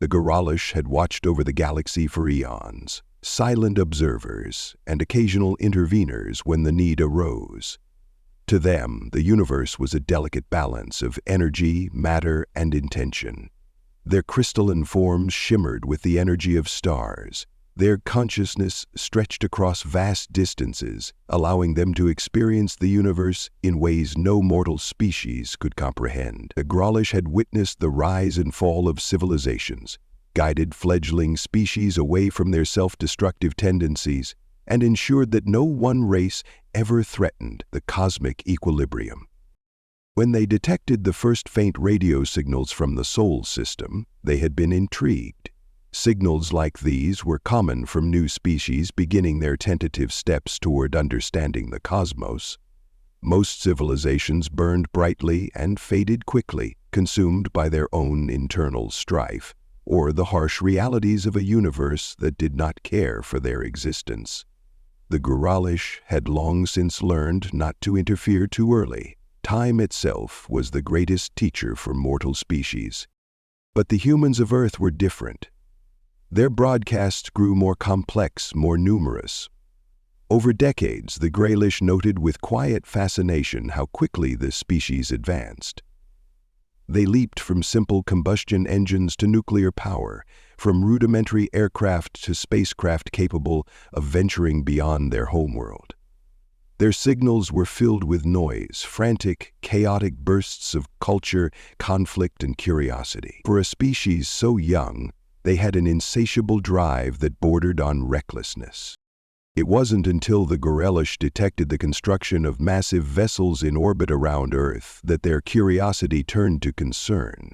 The Goralish had watched over the galaxy for eons, silent observers and occasional interveners when the need arose. To them, the universe was a delicate balance of energy, matter, and intention. Their crystalline forms shimmered with the energy of stars. Their consciousness stretched across vast distances, allowing them to experience the universe in ways no mortal species could comprehend. The Goralish had witnessed the rise and fall of civilizations, guided fledgling species away from their self-destructive tendencies, and ensured that no one race ever threatened the cosmic equilibrium. When they detected the first faint radio signals from the Sol system, they had been intrigued. Signals like these were common from new species beginning their tentative steps toward understanding the cosmos. Most civilizations burned brightly and faded quickly, consumed by their own internal strife, or the harsh realities of a universe that did not care for their existence. The Goralish had long since learned not to interfere too early. Time itself was the greatest teacher for mortal species. But the humans of Earth were different. Their broadcasts grew more complex, more numerous. Over decades, the Graylish noted with quiet fascination how quickly this species advanced. They leaped from simple combustion engines to nuclear power, from rudimentary aircraft to spacecraft capable of venturing beyond their homeworld. Their signals were filled with noise, frantic, chaotic bursts of culture, conflict, and curiosity. For a species so young, they had an insatiable drive that bordered on recklessness. It wasn't until the Goralish detected the construction of massive vessels in orbit around Earth that their curiosity turned to concern.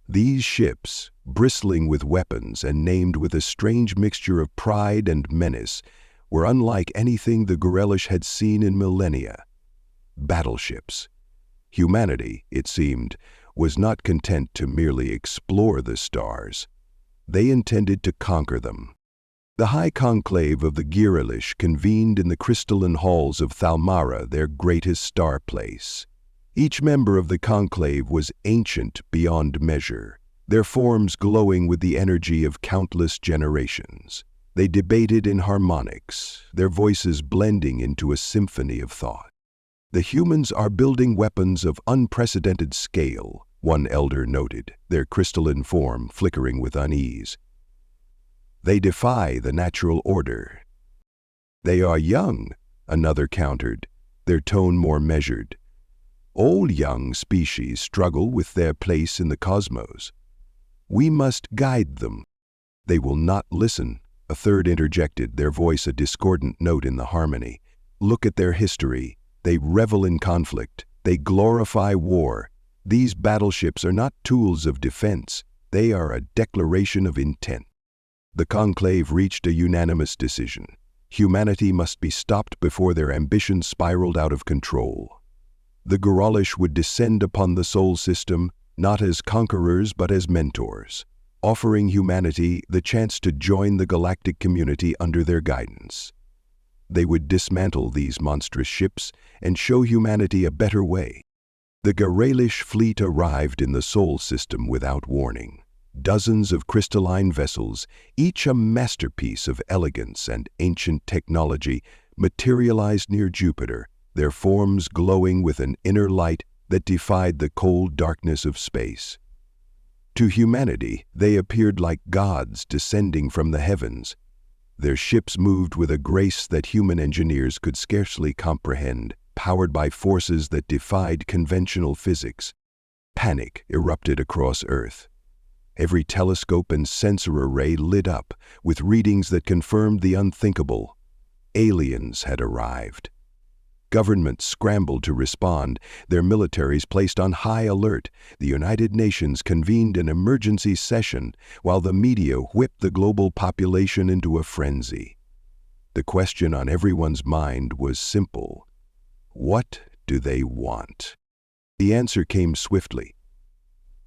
These ships, bristling with weapons and named with a strange mixture of pride and menace, were unlike anything the Goralish had seen in millennia. Battleships. Humanity, it seemed, was not content to merely explore the stars. They intended to conquer them. The high conclave of the Goralish convened in the crystalline halls of Thalmara, their greatest star place. Each member of the conclave was ancient beyond measure, their forms glowing with the energy of countless generations. They debated in harmonics, their voices blending into a symphony of thought. "The humans are building weapons of unprecedented scale," one elder noted, their crystalline form flickering with unease. "They defy the natural order." "They are young," another countered, their tone more measured. "All young species struggle with their place in the cosmos. We must guide them." "They will not listen," a third interjected, their voice a discordant note in the harmony. "Look at their history. They revel in conflict. They glorify war. These battleships are not tools of defense. They are a declaration of intent." The conclave reached a unanimous decision. Humanity must be stopped before their ambitions spiraled out of control. The Goralish would descend upon the Sol system not as conquerors but as mentors, offering humanity the chance to join the galactic community under their guidance. They would dismantle these monstrous ships and show humanity a better way. The Goralish fleet arrived in the Sol system without warning. Dozens of crystalline vessels, each a masterpiece of elegance and ancient technology, materialized near Jupiter, their forms glowing with an inner light that defied the cold darkness of space. To humanity, they appeared like gods descending from the heavens. Their ships moved with a grace that human engineers could scarcely comprehend, powered by forces that defied conventional physics. Panic erupted across Earth. Every telescope and sensor array lit up with readings that confirmed the unthinkable. Aliens had arrived. Governments scrambled to respond, their militaries placed on high alert. The United Nations convened an emergency session, while the media whipped the global population into a frenzy. The question on everyone's mind was simple: what do they want? The answer came swiftly.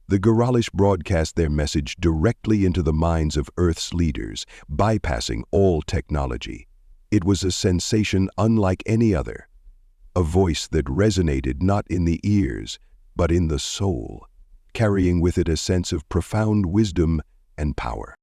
The Goralish broadcast their message directly into the minds of Earth's leaders, bypassing all technology. It was a sensation unlike any other. A voice that resonated not in the ears, but in the soul, carrying with it a sense of profound wisdom and power.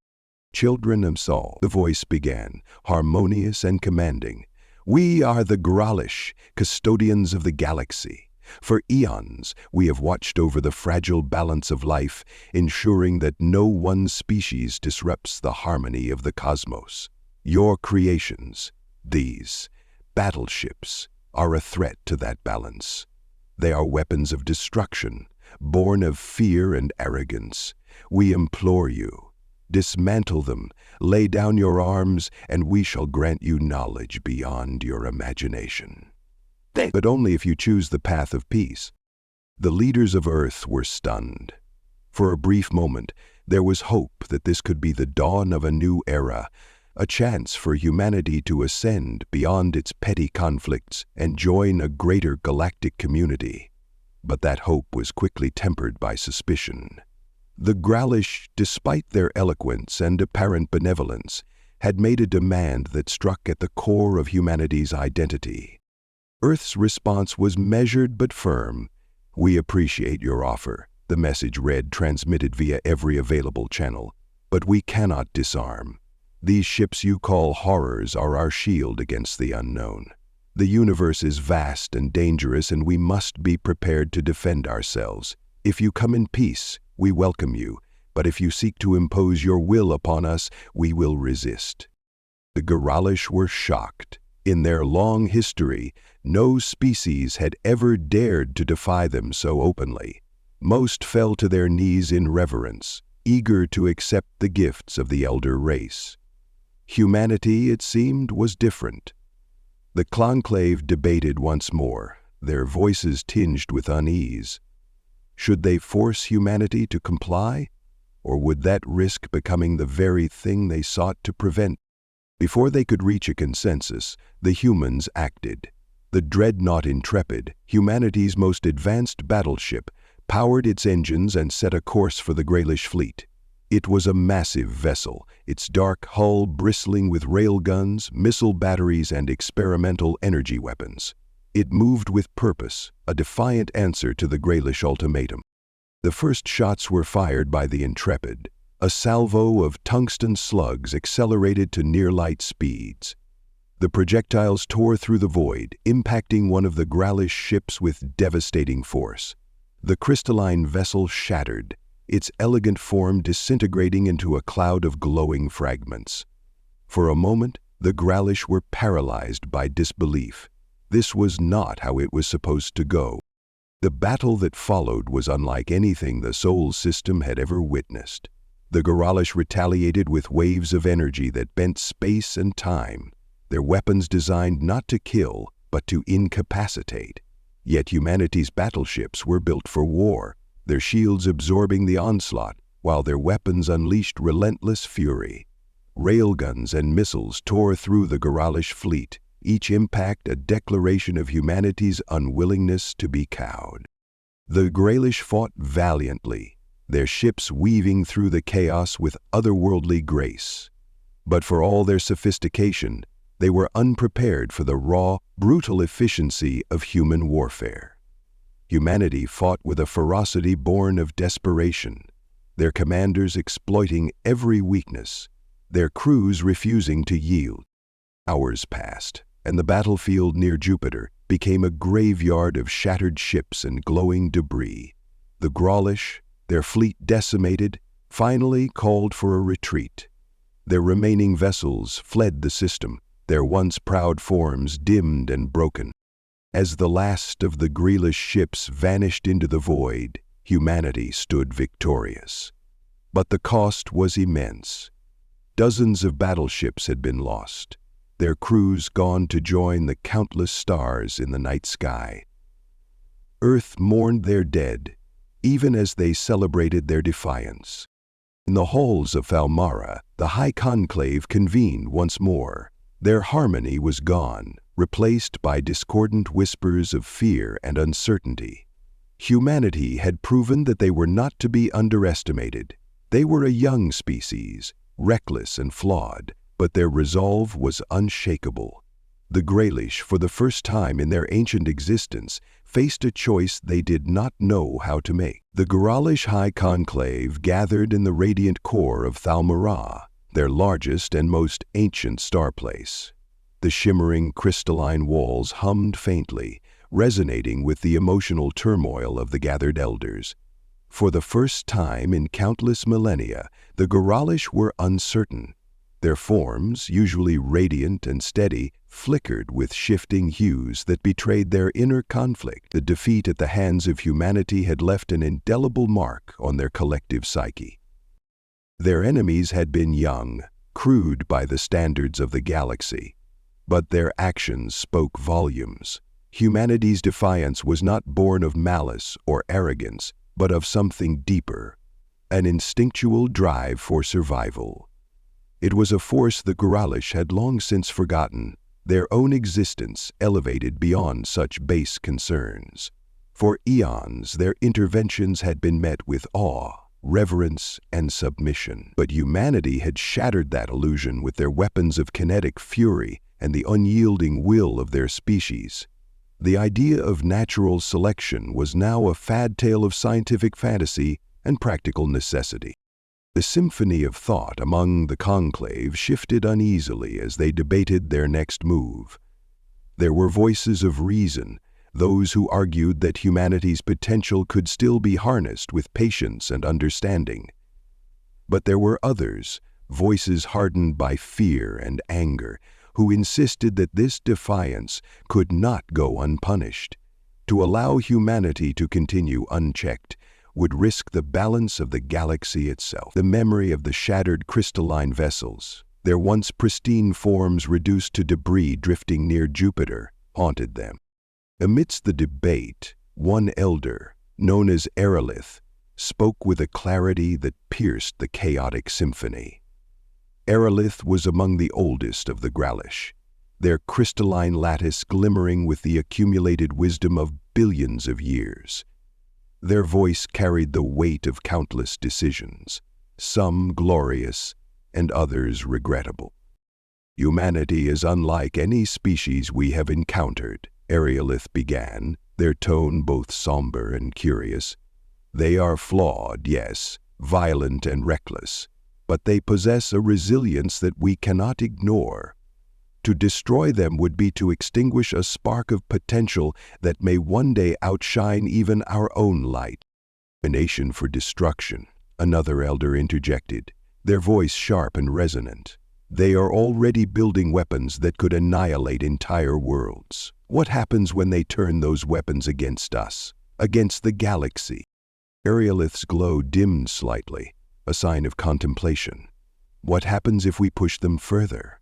"Children of Sol," the voice began, harmonious and commanding, "we are the Gralish, custodians of the galaxy. For eons, we have watched over the fragile balance of life, ensuring that no one species disrupts the harmony of the cosmos. Your creations, these battleships, are a threat to that balance. They are weapons of destruction, born of fear and arrogance. We implore you, dismantle them, lay down your arms, and we shall grant you knowledge beyond your imagination. But only if you choose the path of peace." The leaders of Earth were stunned. For a brief moment, there was hope that this could be the dawn of a new era, a chance for humanity to ascend beyond its petty conflicts and join a greater galactic community. But that hope was quickly tempered by suspicion. The Gralish, despite their eloquence and apparent benevolence, had made a demand that struck at the core of humanity's identity. Earth's response was measured but firm. "We appreciate your offer," the message read, transmitted via every available channel, "but we cannot disarm. These ships you call horrors are our shield against the unknown. The universe is vast and dangerous, and we must be prepared to defend ourselves. If you come in peace, we welcome you, but if you seek to impose your will upon us, we will resist." The Gralish were shocked. In their long history, no species had ever dared to defy them so openly. Most fell to their knees in reverence, eager to accept the gifts of the elder race. Humanity, it seemed, was different. The conclave debated once more, their voices tinged with unease. Should they force humanity to comply, or would that risk becoming the very thing they sought to prevent? Before they could reach a consensus, the humans acted. The dreadnought Intrepid, humanity's most advanced battleship, powered its engines and set a course for the Gralish fleet. It was a massive vessel, its dark hull bristling with railguns, missile batteries, and experimental energy weapons. It moved with purpose, a defiant answer to the Gralish ultimatum. The first shots were fired by the Intrepid. A salvo of tungsten slugs accelerated to near-light speeds. The projectiles tore through the void, impacting one of the Gralish ships with devastating force. The crystalline vessel shattered, its elegant form disintegrating into a cloud of glowing fragments. For a moment, the Gralish were paralyzed by disbelief. This was not how it was supposed to go. The battle that followed was unlike anything the Sol system had ever witnessed. The Gralish retaliated with waves of energy that bent space and time, their weapons designed not to kill, but to incapacitate. Yet humanity's battleships were built for war, their shields absorbing the onslaught, while their weapons unleashed relentless fury. Railguns and missiles tore through the Gralish fleet, each impact a declaration of humanity's unwillingness to be cowed. The Gralish fought valiantly, their ships weaving through the chaos with otherworldly grace. But for all their sophistication, they were unprepared for the raw, brutal efficiency of human warfare. Humanity fought with a ferocity born of desperation, their commanders exploiting every weakness, their crews refusing to yield. Hours passed, and the battlefield near Jupiter became a graveyard of shattered ships and glowing debris. The Gralish, their fleet decimated, finally called for a retreat. Their remaining vessels fled the system, their once proud forms dimmed and broken. As the last of the Gralish ships vanished into the void, humanity stood victorious. But the cost was immense. Dozens of battleships had been lost, their crews gone to join the countless stars in the night sky. Earth mourned their dead, even as they celebrated their defiance. In the halls of Falmara, the High Conclave convened once more. Their harmony was gone, replaced by discordant whispers of fear and uncertainty. Humanity had proven that they were not to be underestimated. They were a young species, reckless and flawed, but their resolve was unshakable. The Greylish, for the first time in their ancient existence, faced a choice they did not know how to make. The Greylish High Conclave gathered in the radiant core of Thalmara, their largest and most ancient starplace. The shimmering crystalline walls hummed faintly, resonating with the emotional turmoil of the gathered elders. For the first time in countless millennia, the Greylish were uncertain. Their forms, usually radiant and steady, flickered with shifting hues that betrayed their inner conflict. The defeat at the hands of humanity had left an indelible mark on their collective psyche. Their enemies had been young, crude by the standards of the galaxy, but their actions spoke volumes. Humanity's defiance was not born of malice or arrogance, but of something deeper, an instinctual drive for survival. It was a force the Greylish had long since forgotten, their own existence elevated beyond such base concerns. For eons, their interventions had been met with awe, reverence, and submission. But humanity had shattered that illusion with their weapons of kinetic fury and the unyielding will of their species. The idea of natural selection was now a fad tale of scientific fantasy and practical necessity. The symphony of thought among the conclave shifted uneasily as they debated their next move. There were voices of reason, those who argued that humanity's potential could still be harnessed with patience and understanding. But there were others, voices hardened by fear and anger, who insisted that this defiance could not go unpunished. To allow humanity to continue unchecked would risk the balance of the galaxy itself. The memory of the shattered crystalline vessels, their once pristine forms reduced to debris drifting near Jupiter, haunted them. Amidst the debate, one elder, known as Aerolith, spoke with a clarity that pierced the chaotic symphony. Aerolith was among the oldest of the Greylish, their crystalline lattice glimmering with the accumulated wisdom of billions of years. Their voice carried the weight of countless decisions, some glorious and others regrettable. Humanity is unlike any species we have encountered, Aerolith began, their tone both somber and curious. They are flawed, yes, violent and reckless, but they possess a resilience that we cannot ignore. To destroy them would be to extinguish a spark of potential that may one day outshine even our own light. A nation for destruction, another elder interjected, their voice sharp and resonant. They are already building weapons that could annihilate entire worlds. What happens when they turn those weapons against us, against the galaxy? Aerolith's glow dimmed slightly, a sign of contemplation. What happens if we push them further?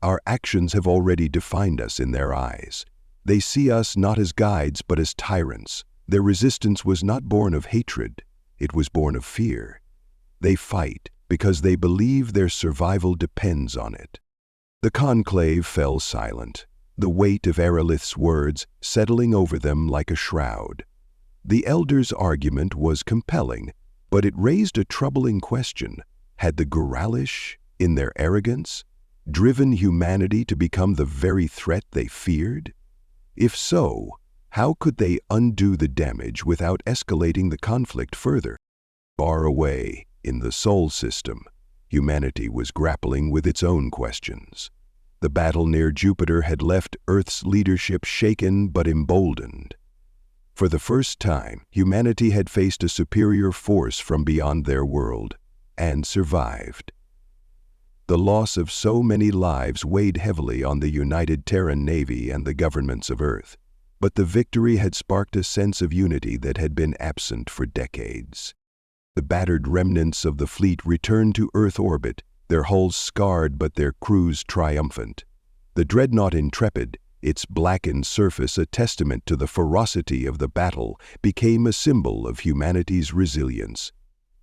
Our actions have already defined us in their eyes. They see us not as guides but as tyrants. Their resistance was not born of hatred, it was born of fear. They fight because they believe their survival depends on it. The conclave fell silent, the weight of Aerolith's words settling over them like a shroud. The elder's argument was compelling, but it raised a troubling question. Had the Greylish, in their arrogance, driven humanity to become the very threat they feared? If so, how could they undo the damage without escalating the conflict further? Far away, in the Sol system, humanity was grappling with its own questions. The battle near Jupiter had left Earth's leadership shaken but emboldened. For the first time, humanity had faced a superior force from beyond their world, and survived. The loss of so many lives weighed heavily on the United Terran Navy and the governments of Earth, but the victory had sparked a sense of unity that had been absent for decades. The battered remnants of the fleet returned to Earth orbit, their hulls scarred but their crews triumphant. The dreadnought Intrepid, its blackened surface a testament to the ferocity of the battle, became a symbol of humanity's resilience.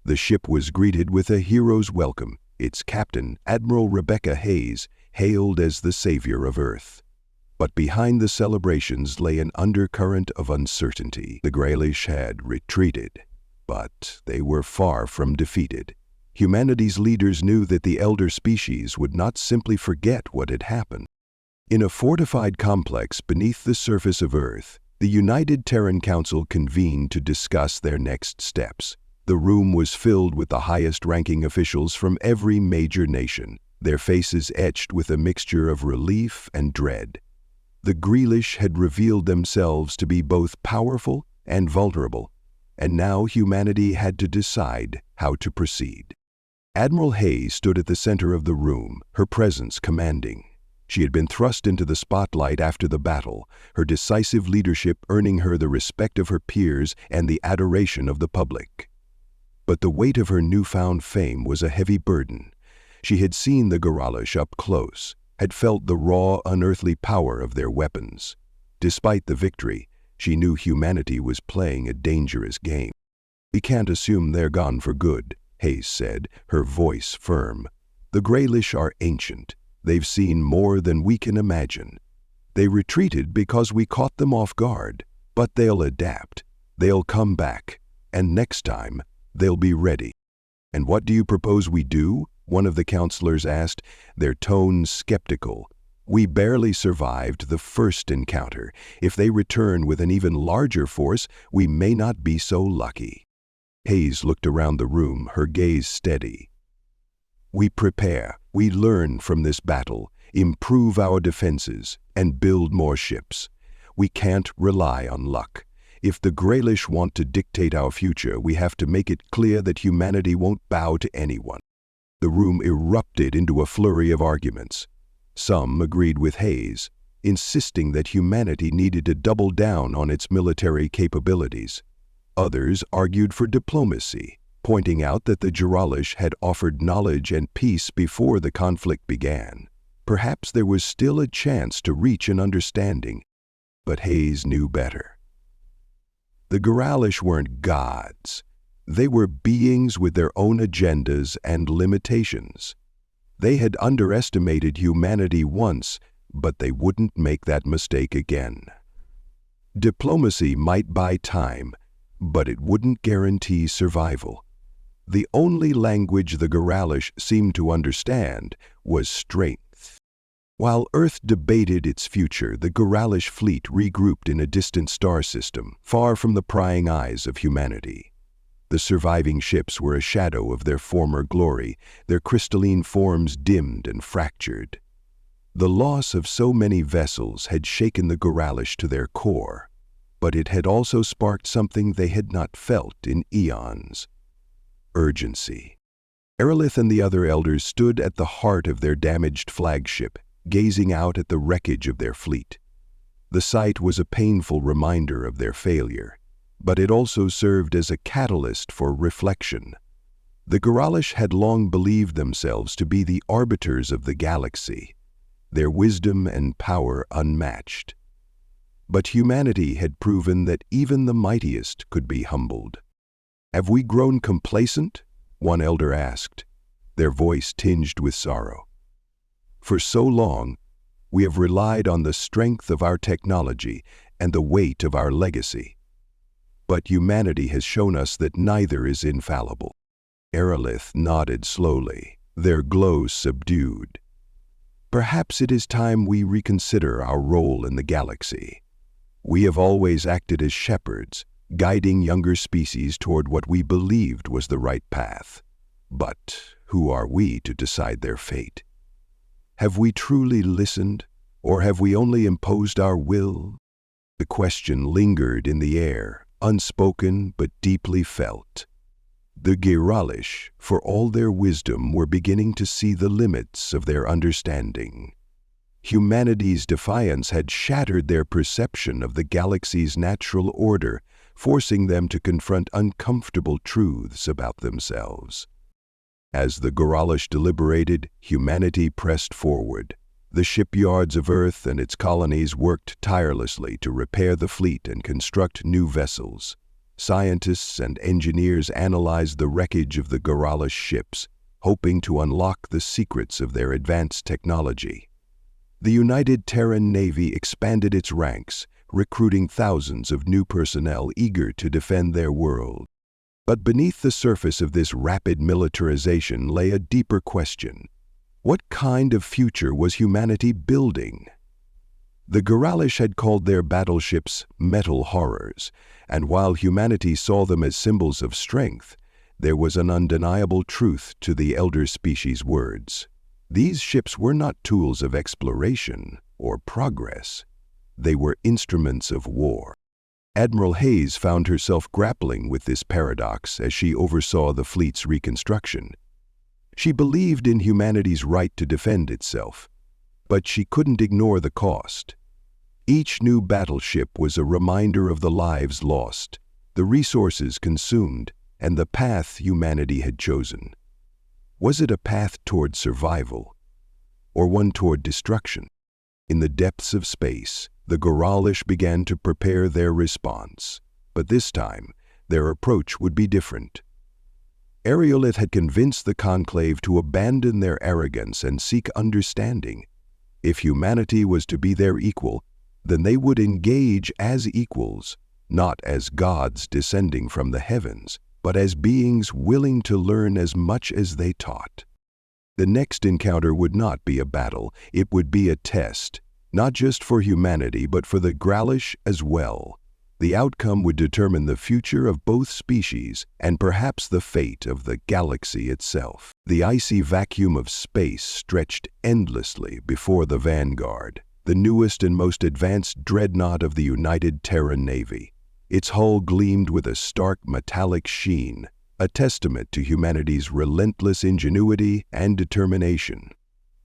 The ship was greeted with a hero's welcome. Its captain, Admiral Rebecca Hayes, hailed as the savior of Earth. But behind the celebrations lay an undercurrent of uncertainty. The Greylish had retreated, but they were far from defeated. Humanity's leaders knew that the elder species would not simply forget what had happened. In a fortified complex beneath the surface of Earth, the United Terran Council convened to discuss their next steps. The room was filled with the highest-ranking officials from every major nation, their faces etched with a mixture of relief and dread. The Grealish had revealed themselves to be both powerful and vulnerable, and now humanity had to decide how to proceed. Admiral Hayes stood at the center of the room, her presence commanding. She had been thrust into the spotlight after the battle, her decisive leadership earning her the respect of her peers and the adoration of the public. But the weight of her newfound fame was a heavy burden. She had seen the Galactic up close, had felt the raw, unearthly power of their weapons. Despite the victory, she knew humanity was playing a dangerous game. "We can't assume they're gone for good," Hayes said, her voice firm. "The Greylish are ancient. They've seen more than we can imagine. They retreated because we caught them off guard, but they'll adapt. They'll come back, and next time, they'll be ready." "And what do you propose we do?" one of the counselors asked, their tone skeptical. "We barely survived the first encounter. If they return with an even larger force, we may not be so lucky." Hayes looked around the room, her gaze steady. "We prepare, we learn from this battle, improve our defenses, and build more ships. We can't rely on luck. If the Greylish want to dictate our future, we have to make it clear that humanity won't bow to anyone." The room erupted into a flurry of arguments. Some agreed with Hayes, insisting that humanity needed to double down on its military capabilities. Others argued for diplomacy, pointing out that the Galactic had offered knowledge and peace before the conflict began. Perhaps there was still a chance to reach an understanding, but Hayes knew better. The Galactic weren't gods. They were beings with their own agendas and limitations. They had underestimated humanity once, but they wouldn't make that mistake again. Diplomacy might buy time, but it wouldn't guarantee survival. The only language the Galactic seemed to understand was strength. While Earth debated its future, the Galactic fleet regrouped in a distant star system, far from the prying eyes of humanity. The surviving ships were a shadow of their former glory, their crystalline forms dimmed and fractured. The loss of so many vessels had shaken the Galactic to their core, but it had also sparked something they had not felt in eons: urgency. Aerolith and the other elders stood at the heart of their damaged flagship, gazing out at the wreckage of their fleet. The sight was a painful reminder of their failure, but it also served as a catalyst for reflection. The Galactic had long believed themselves to be the arbiters of the galaxy, their wisdom and power unmatched. But humanity had proven that even the mightiest could be humbled. "Have we grown complacent?" one elder asked, their voice tinged with sorrow. "For so long, we have relied on the strength of our technology and the weight of our legacy. But humanity has shown us that neither is infallible." Aerolith nodded slowly, their glow subdued. "Perhaps it is time we reconsider our role in the galaxy. We have always acted as shepherds, guiding younger species toward what we believed was the right path. But who are we to decide their fate? Have we truly listened, or have we only imposed our will?" The question lingered in the air, unspoken but deeply felt. The Galactic, for all their wisdom, were beginning to see the limits of their understanding. Humanity's defiance had shattered their perception of the galaxy's natural order, forcing them to confront uncomfortable truths about themselves. As the Galactic deliberated, humanity pressed forward. The shipyards of Earth and its colonies worked tirelessly to repair the fleet and construct new vessels. Scientists and engineers analyzed the wreckage of the Galactic ships, hoping to unlock the secrets of their advanced technology. The United Terran Navy expanded its ranks, recruiting thousands of new personnel eager to defend their world. But beneath the surface of this rapid militarization lay a deeper question. What kind of future was humanity building? The Goralish had called their battleships metal horrors, and while humanity saw them as symbols of strength, there was an undeniable truth to the elder species' words. These ships were not tools of exploration or progress. They were instruments of war. Admiral Hayes found herself grappling with this paradox as she oversaw the fleet's reconstruction. She believed in humanity's right to defend itself, but she couldn't ignore the cost. Each new battleship was a reminder of the lives lost, the resources consumed, and the path humanity had chosen. Was it a path toward survival, or one toward destruction? In the depths of space, the Goralish began to prepare their response, but this time, their approach would be different. Ariolith had convinced the Conclave to abandon their arrogance and seek understanding. If humanity was to be their equal, then they would engage as equals, not as gods descending from the heavens, but as beings willing to learn as much as they taught. The next encounter would not be a battle, it would be a test, not just for humanity but for the Gralish as well. The outcome would determine the future of both species and perhaps the fate of the galaxy itself. The icy vacuum of space stretched endlessly before the Vanguard, the newest and most advanced dreadnought of the United Terran Navy. Its hull gleamed with a stark metallic sheen, a testament to humanity's relentless ingenuity and determination.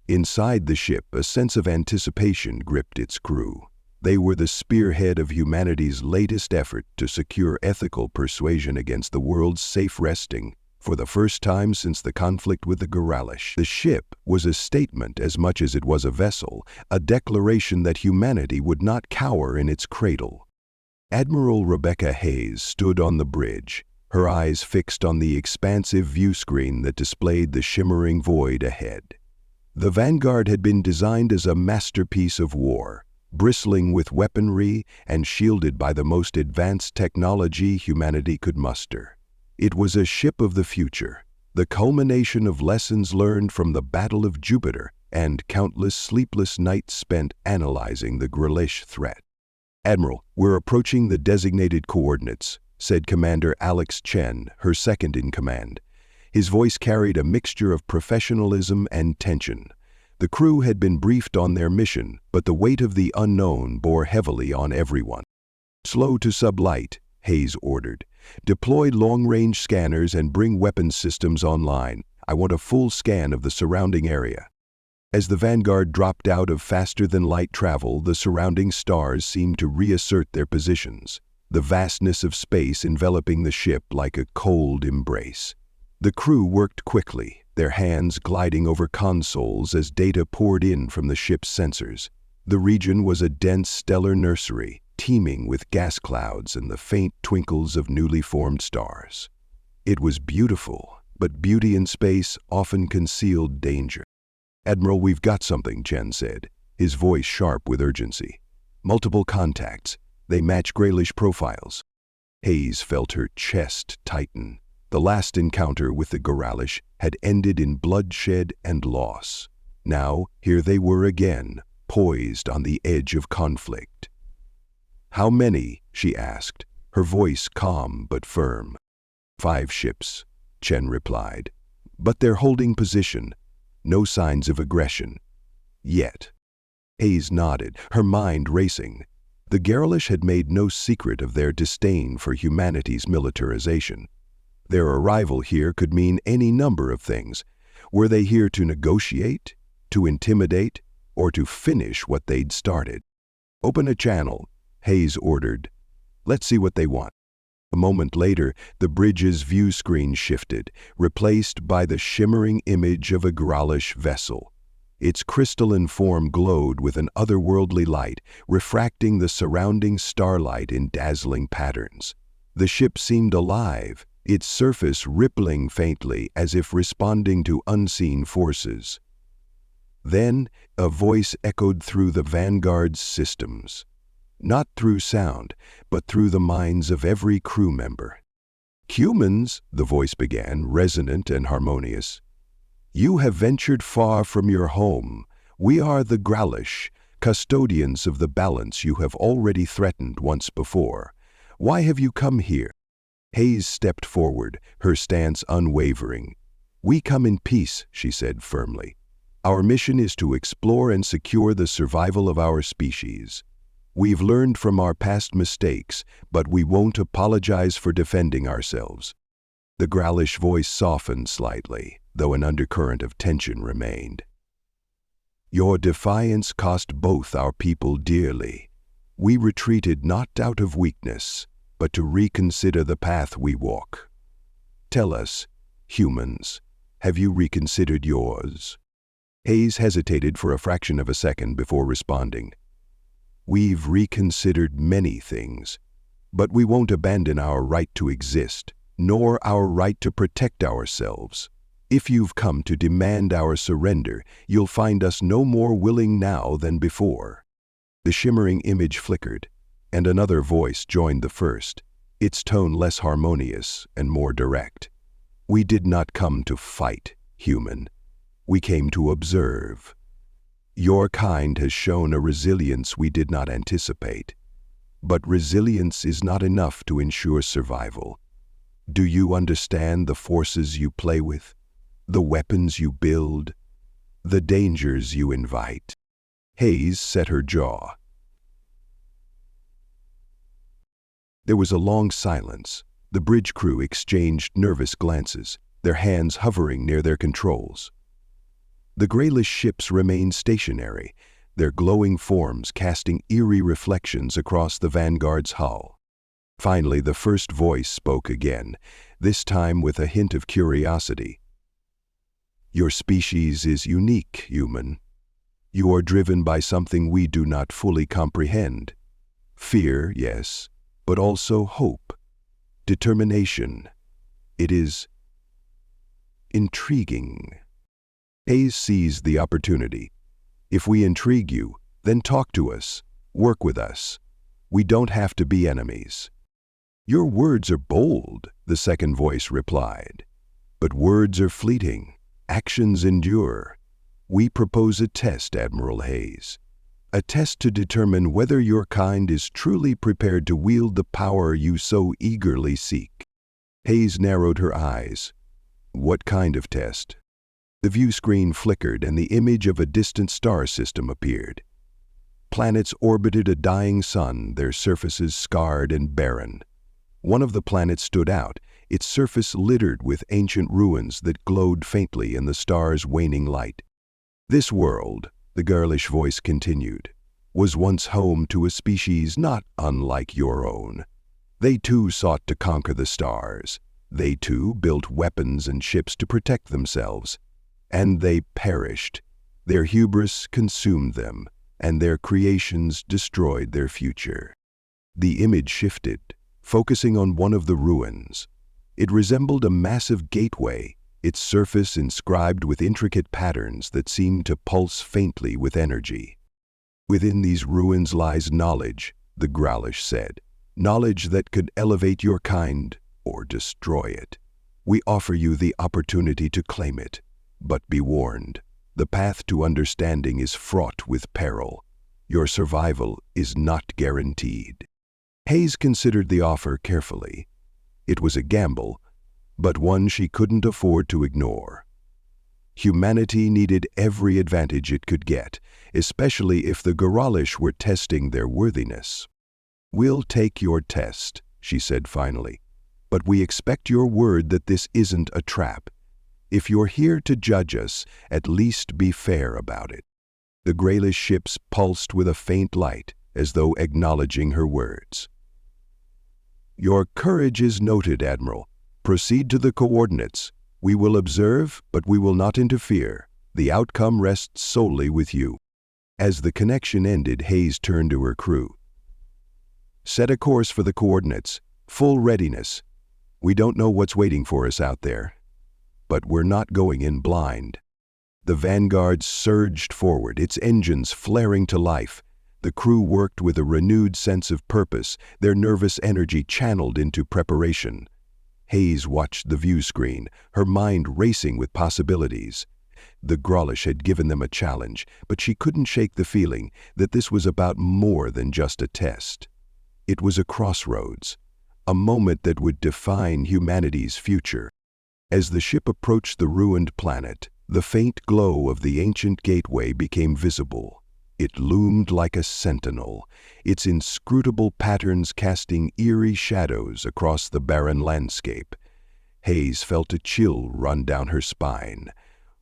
Inside the ship, a sense of anticipation gripped its crew. They were the spearhead of humanity's latest effort to secure ethical persuasion against the world's safe resting. For the first time since the conflict with the Goralish, the ship was a statement as much as it was a vessel, a declaration that humanity would not cower in its cradle. Admiral Rebecca Hayes stood on the bridge, her eyes fixed on the expansive viewscreen that displayed the shimmering void ahead. The Vanguard had been designed as a masterpiece of war, bristling with weaponry and shielded by the most advanced technology humanity could muster. It was a ship of the future, the culmination of lessons learned from the Battle of Jupiter and countless sleepless nights spent analyzing the Gralish threat. "Admiral, we're approaching the designated coordinates," said Commander Alex Chen, her second in command. His voice carried a mixture of professionalism and tension. The crew had been briefed on their mission, but the weight of the unknown bore heavily on everyone. "Slow to sublight," Hayes ordered. "Deploy long-range scanners and bring weapons systems online. I want a full scan of the surrounding area." As the Vanguard dropped out of faster-than-light travel, the surrounding stars seemed to reassert their positions, the vastness of space enveloping the ship like a cold embrace. The crew worked quickly, their hands gliding over consoles as data poured in from the ship's sensors. The region was a dense stellar nursery, teeming with gas clouds and the faint twinkles of newly formed stars. It was beautiful, but beauty in space often concealed danger. "Admiral, we've got something," Chen said, his voice sharp with urgency. "Multiple contacts. They match Gralish profiles." Hayes felt her chest tighten. The last encounter with the Goralish had ended in bloodshed and loss. Now, here they were again, poised on the edge of conflict. "How many?" she asked, her voice calm but firm. "5 ships," Chen replied. "But they're holding position. No signs of aggression. Yet." Hayes nodded, her mind racing. The Goralish had made no secret of their disdain for humanity's militarization. Their arrival here could mean any number of things. Were they here to negotiate, to intimidate, or to finish what they'd started? "Open a channel," Hayes ordered. "Let's see what they want." A moment later, the bridge's view screen shifted, replaced by the shimmering image of a Gralish vessel. Its crystalline form glowed with an otherworldly light, refracting the surrounding starlight in dazzling patterns. The ship seemed alive, its surface rippling faintly as if responding to unseen forces. Then, a voice echoed through the Vanguard's systems. Not through sound, but through the minds of every crew member. "Humans," the voice began, resonant and harmonious, "you have ventured far from your home. We are the Gralish, custodians of the balance you have already threatened once before. Why have you come here? Hayes stepped forward, her stance unwavering. We come in peace, she said firmly. Our mission is to explore and secure the survival of our species. We've learned from our past mistakes, but we won't apologize for defending ourselves. The Growlish voice softened slightly, though an undercurrent of tension remained. Your defiance cost both our people dearly. We retreated not out of weakness, but to reconsider the path we walk. Tell us, humans, have you reconsidered yours? Hayes hesitated for a fraction of a second before responding. We've reconsidered many things, but we won't abandon our right to exist, nor our right to protect ourselves. If you've come to demand our surrender, you'll find us no more willing now than before. The shimmering image flickered, and another voice joined the first, its tone less harmonious and more direct. We did not come to fight, human. We came to observe. Your kind has shown a resilience we did not anticipate. But resilience is not enough to ensure survival. Do you understand the forces you play with? The weapons you build? The dangers you invite? Hayes set her jaw. There was a long silence. The bridge crew exchanged nervous glances, their hands hovering near their controls. The grayless ships remained stationary, their glowing forms casting eerie reflections across the Vanguard's hull. Finally, the first voice spoke again, this time with a hint of curiosity. Your species is unique, human. You are driven by something we do not fully comprehend. Fear, yes, but also hope, determination. It is intriguing. Hayes seized the opportunity. If we intrigue you, then talk to us, work with us. We don't have to be enemies. Your words are bold, the second voice replied. But words are fleeting. Actions endure. We propose a test, Admiral Hayes. A test to determine whether your kind is truly prepared to wield the power you so eagerly seek. Hayes narrowed her eyes. What kind of test? The view screen flickered and the image of a distant star system appeared. Planets orbited a dying sun, their surfaces scarred and barren. One of the planets stood out, its surface littered with ancient ruins that glowed faintly in the star's waning light. This world, the girlish voice continued, was once home to a species not unlike your own. They too sought to conquer the stars. They too built weapons and ships to protect themselves. And they perished. Their hubris consumed them, and their creations destroyed their future. The image shifted, focusing on one of the ruins. It resembled a massive gateway, its surface inscribed with intricate patterns that seemed to pulse faintly with energy. Within these ruins lies knowledge, the Growlish said, knowledge that could elevate your kind or destroy it. We offer you the opportunity to claim it, but be warned, the path to understanding is fraught with peril. Your survival is not guaranteed. Hayes considered the offer carefully. It was a gamble, but one she couldn't afford to ignore. Humanity needed every advantage it could get, especially if the Growlish were testing their worthiness. We'll take your test, she said finally, but we expect your word that this isn't a trap. If you're here to judge us, at least be fair about it. The grayless ships pulsed with a faint light, as though acknowledging her words. Your courage is noted, Admiral. Proceed to the coordinates. We will observe, but we will not interfere. The outcome rests solely with you. As the connection ended, Hayes turned to her crew. Set a course for the coordinates. Full readiness. We don't know what's waiting for us out there, but we're not going in blind. The Vanguard surged forward, its engines flaring to life. The crew worked with a renewed sense of purpose, their nervous energy channeled into preparation. Hayes watched the view screen, her mind racing with possibilities. The Grolish had given them a challenge, but she couldn't shake the feeling that this was about more than just a test. It was a crossroads, a moment that would define humanity's future. As the ship approached the ruined planet, the faint glow of the ancient gateway became visible. It loomed like a sentinel, its inscrutable patterns casting eerie shadows across the barren landscape. Hayes felt a chill run down her spine.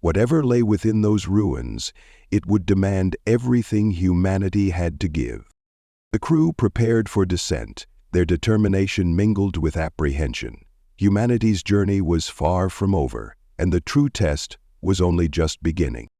Whatever lay within those ruins, it would demand everything humanity had to give. The crew prepared for descent, their determination mingled with apprehension. Humanity's journey was far from over, and the true test was only just beginning.